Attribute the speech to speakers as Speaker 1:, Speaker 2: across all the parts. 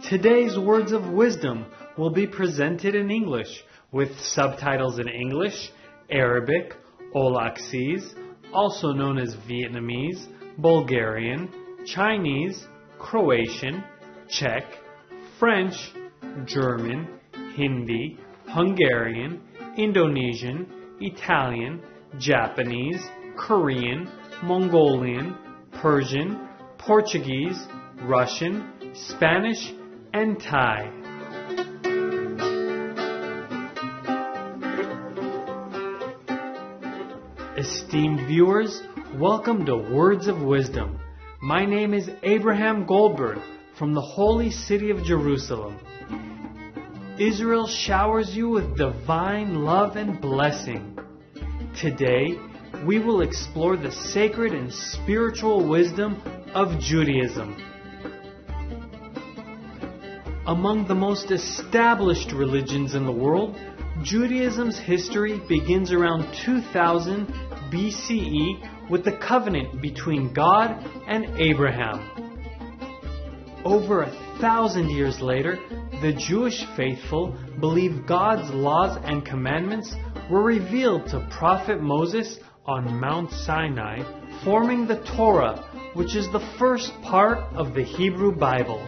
Speaker 1: Today's words of wisdom will be presented in English with subtitles in English, Arabic, Olaxese, also known as Vietnamese, Bulgarian, Chinese, Croatian, Czech, French, German, Hindi, Hungarian, Indonesian, Italian, Japanese, Korean, Mongolian, Persian, Portuguese, Russian, Spanish, and Thai. Esteemed viewers, welcome to Words of Wisdom. My name is Abraham Goldberg from the holy city of Jerusalem. Israel showers you with divine love and blessing. Today, we will explore the sacred and spiritual wisdom of Judaism. Among the most established religions in the world, Judaism's history begins around 2000 BCE with the covenant between God and Abraham. Over 1,000 years later, the Jewish faithful believe God's laws and commandments were revealed to Prophet Moses on Mount Sinai, forming the Torah, which is the first part of the Hebrew Bible.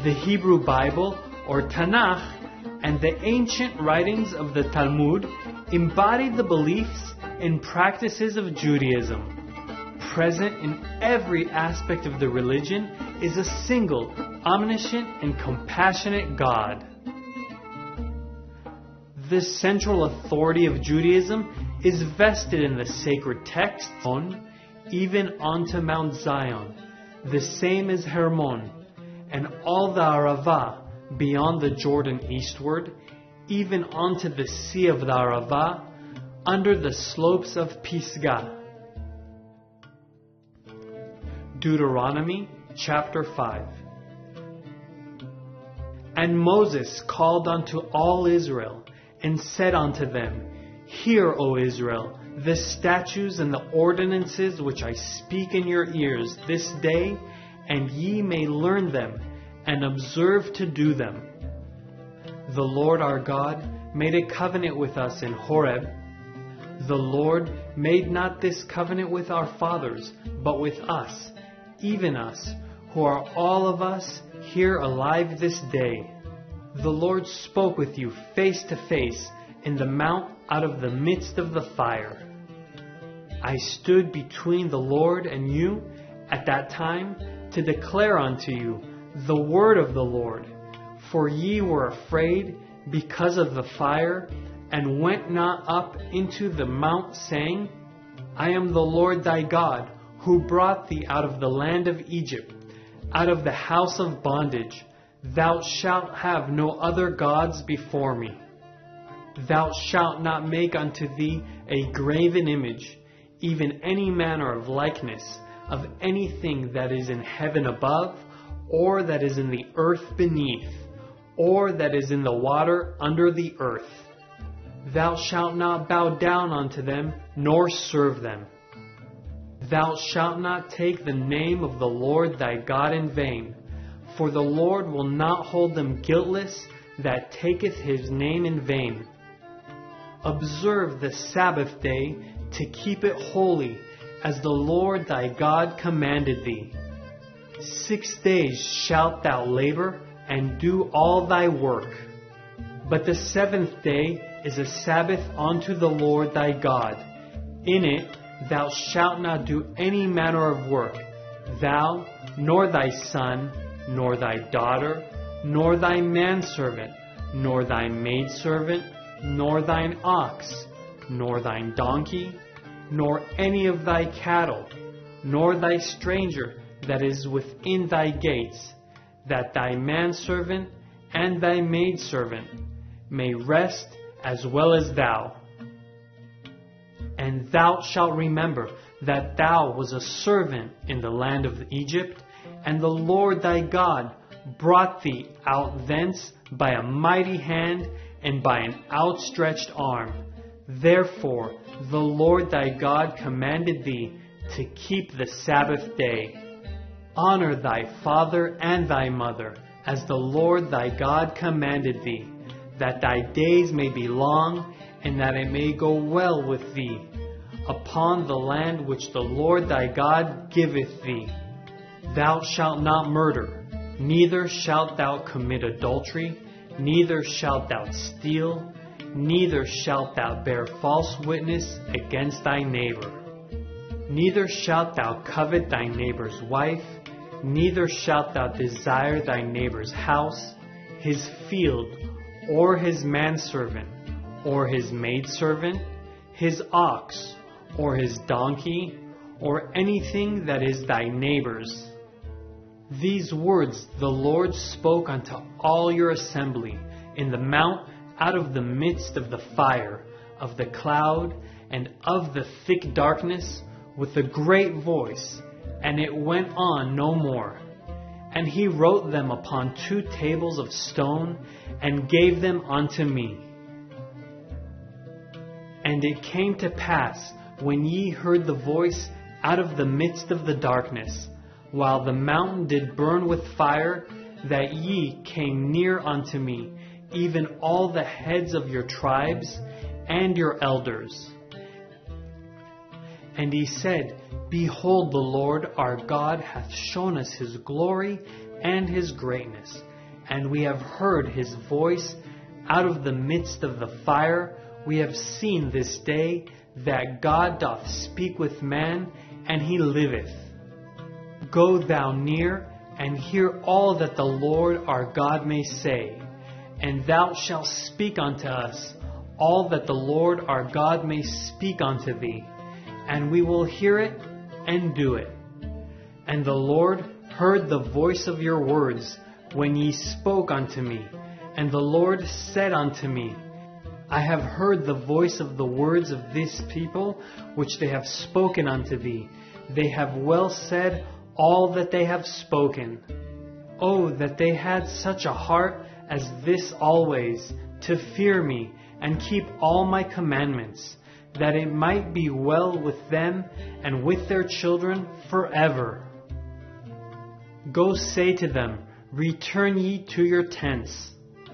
Speaker 1: The Hebrew Bible, or Tanakh, and the ancient writings of the Talmud embody the beliefs and practices of Judaism. Present in every aspect of the religion is a single, omniscient, and compassionate God. This central authority of Judaism is vested in the sacred texts, even onto Mount Zion, the same as Hermon, and all the Arava beyond the Jordan eastward, even onto the Sea of the Arava, under the slopes of Pisgah. Deuteronomy chapter 5. And Moses called unto all Israel, and said unto them, Hear, O Israel, the statutes and the ordinances which I speak in your ears this day, and ye may learn them, and observe to do them. The Lord our God made a covenant with us in Horeb. The Lord made not this covenant with our fathers, but with us, even us, who are all of us here alive this day. The Lord spoke with you face to face in the mount out of the midst of the fire. I stood between the Lord and you at that time to declare unto you the word of the Lord. For ye were afraid because of the fire, and went not up into the mount, saying, I am the Lord thy God, who brought thee out of the land of Egypt, out of the house of bondage. Thou shalt have no other gods before me. Thou shalt not make unto thee a graven image, even any manner of likeness of anything that is in heaven above, or that is in the earth beneath, or that is in the water under the earth. Thou shalt not bow down unto them, nor serve them. Thou shalt not take the name of the Lord thy God in vain, for the Lord will not hold them guiltless that taketh his name in vain. Observe the Sabbath day to keep it holy, as the Lord thy God commanded thee. 6 days shalt thou labor and do all thy work. But the 7th day is a Sabbath unto the Lord thy God. In it thou shalt not do any manner of work, thou, nor thy son, nor thy daughter, nor thy manservant, nor thy maidservant, nor thine ox, nor thine donkey, nor any of thy cattle, nor thy stranger that is within thy gates, that thy manservant and thy maidservant may rest as well as thou. And thou shalt remember that thou was a servant in the land of Egypt, and the Lord thy God brought thee out thence by a mighty hand and by an outstretched arm. Therefore the Lord thy God commanded thee to keep the Sabbath day. Honor thy father and thy mother, as the Lord thy God commanded thee, that thy days may be long, and that it may go well with thee, upon the land which the Lord thy God giveth thee. Thou shalt not murder, neither shalt thou commit adultery, neither shalt thou steal, neither shalt thou bear false witness against thy neighbor. Neither shalt thou covet thy neighbor's wife, neither shalt thou desire thy neighbor's house, his field, or his manservant, or his maidservant, his ox, or his donkey, or anything that is thy neighbor's. These words the Lord spoke unto all your assembly in the mount out of the midst of the fire, of the cloud, and of the thick darkness, with a great voice, and it went on no more. And he wrote them upon 2 tables of stone, and gave them unto me. And it came to pass, when ye heard the voice out of the midst of the darkness, while the mountain did burn with fire, that ye came near unto me, even all the heads of your tribes and your elders. And he said, Behold, the Lord our God hath shown us his glory and his greatness, and we have heard his voice out of the midst of the fire. We have seen this day that God doth speak with man, and he liveth. Go thou near, and hear all that the Lord our God may say, and thou shalt speak unto us all that the Lord our God may speak unto thee, and we will hear it and do it. And the Lord heard the voice of your words when ye spoke unto me. And the Lord said unto me, I have heard the voice of the words of this people, which they have spoken unto thee. They have well said all that they have spoken. Oh, that they had such a heart as this always, to fear me, and keep all my commandments, that it might be well with them and with their children forever. Go say to them, Return ye to your tents.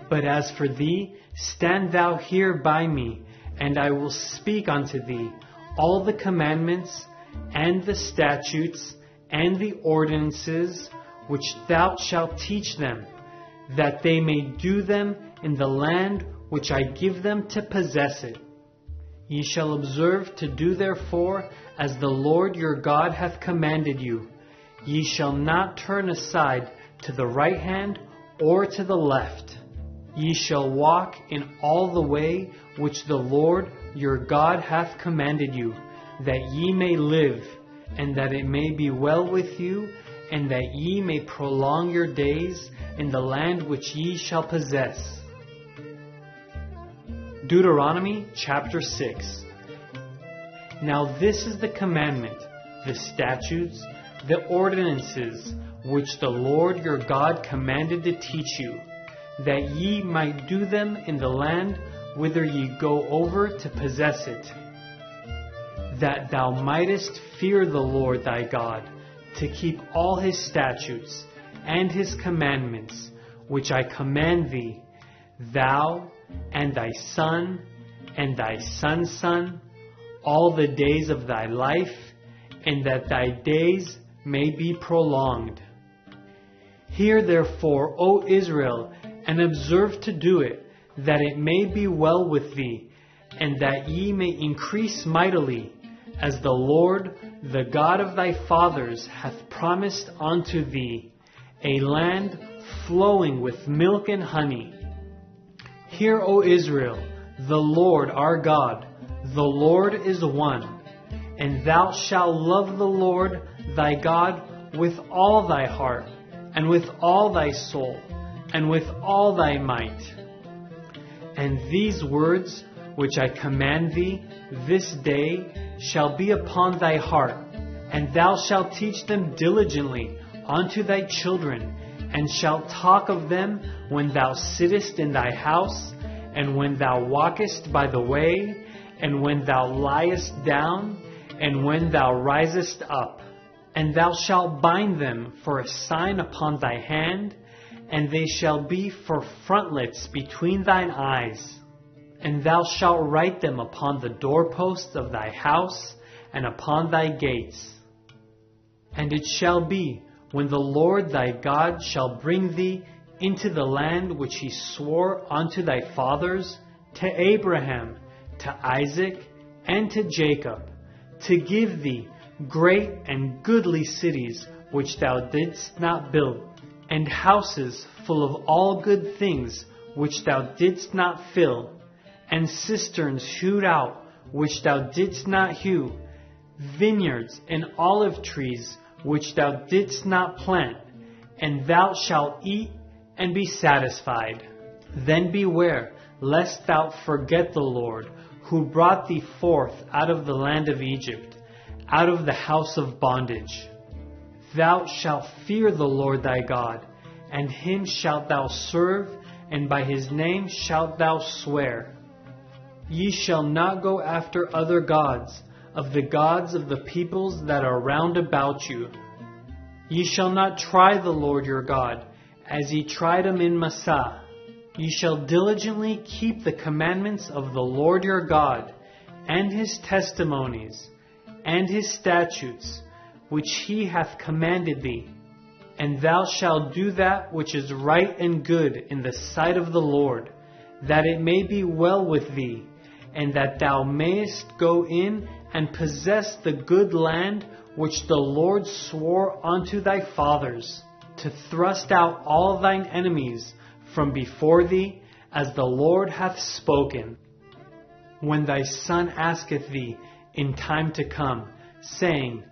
Speaker 1: But as for thee, stand thou here by me, and I will speak unto thee all the commandments, and the statutes, and the ordinances, which thou shalt teach them, that they may do them in the land which I give them to possess it. Ye shall observe to do therefore as the Lord your God hath commanded you. Ye shall not turn aside to the right hand or to the left. Ye shall walk in all the way which the Lord your God hath commanded you, that ye may live, and that it may be well with you, and that ye may prolong your days in the land which ye shall possess. Deuteronomy chapter 6. Now this is the commandment, the statutes, the ordinances, which the Lord your God commanded to teach you, that ye might do them in the land whither ye go over to possess it, that thou mightest fear the Lord thy God, to keep all his statutes and his commandments, which I command thee, thou and thy son and thy son's son, all the days of thy life, and that thy days may be prolonged. Hear therefore, O Israel, and observe to do it, that it may be well with thee, and that ye may increase mightily, as the Lord, the God of thy fathers, hath promised unto thee, a land flowing with milk and honey. Hear, O Israel, the Lord our God, the Lord is one, and thou shalt love the Lord thy God with all thy heart, and with all thy soul, and with all thy might. And these words which I command thee this day shall be upon thy heart, and thou shalt teach them diligently unto thy children, and shalt talk of them when thou sittest in thy house, and when thou walkest by the way, and when thou liest down, and when thou risest up. And thou shalt bind them for a sign upon thy hand, and they shall be for frontlets between thine eyes. And thou shalt write them upon the doorposts of thy house and upon thy gates. And it shall be, when the Lord thy God shall bring thee into the land which he swore unto thy fathers, to Abraham, to Isaac, and to Jacob, to give thee great and goodly cities which thou didst not build, and houses full of all good things which thou didst not fill, and cisterns hewed out which thou didst not hew, vineyards and olive trees which thou didst not plant, and thou shalt eat and be satisfied. Then beware, lest thou forget the Lord, who brought thee forth out of the land of Egypt, out of the house of bondage. Thou shalt fear the Lord thy God, and him shalt thou serve, and by his name shalt thou swear. Ye shall not go after other gods, of the gods of the peoples that are round about you. Ye shall not try the Lord your God, as ye tried him in Massah. Ye shall diligently keep the commandments of the Lord your God, and his testimonies, and his statutes, which he hath commanded thee. And thou shalt do that which is right and good in the sight of the Lord, that it may be well with thee, and that thou mayest go in and possess the good land which the Lord swore unto thy fathers, to thrust out all thine enemies from before thee, as the Lord hath spoken. When thy son asketh thee in time to come, saying,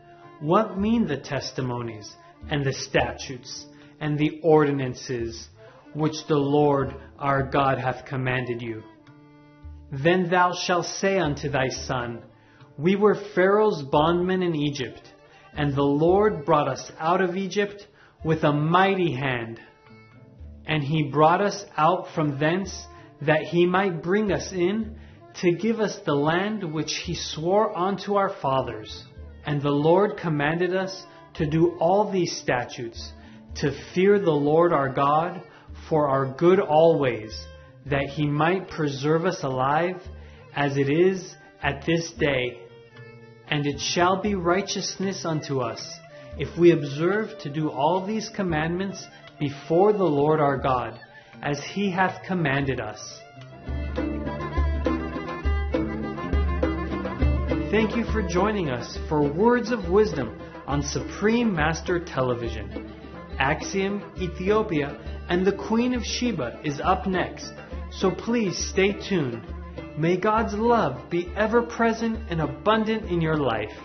Speaker 1: What mean the testimonies, and the statutes, and the ordinances, which the Lord our God hath commanded you? Then thou shalt say unto thy son, We were Pharaoh's bondmen in Egypt, and the Lord brought us out of Egypt with a mighty hand. And he brought us out from thence, that he might bring us in, to give us the land which he swore unto our fathers. And the Lord commanded us to do all these statutes, to fear the Lord our God for our good always, that he might preserve us alive, as it is at this day. And it shall be righteousness unto us, if we observe to do all these commandments before the Lord our God, as he hath commanded us. Thank you for joining us for Words of Wisdom on Supreme Master Television. Axiom, Ethiopia, and the Queen of Sheba is up next, so please stay tuned. May God's love be ever present and abundant in your life.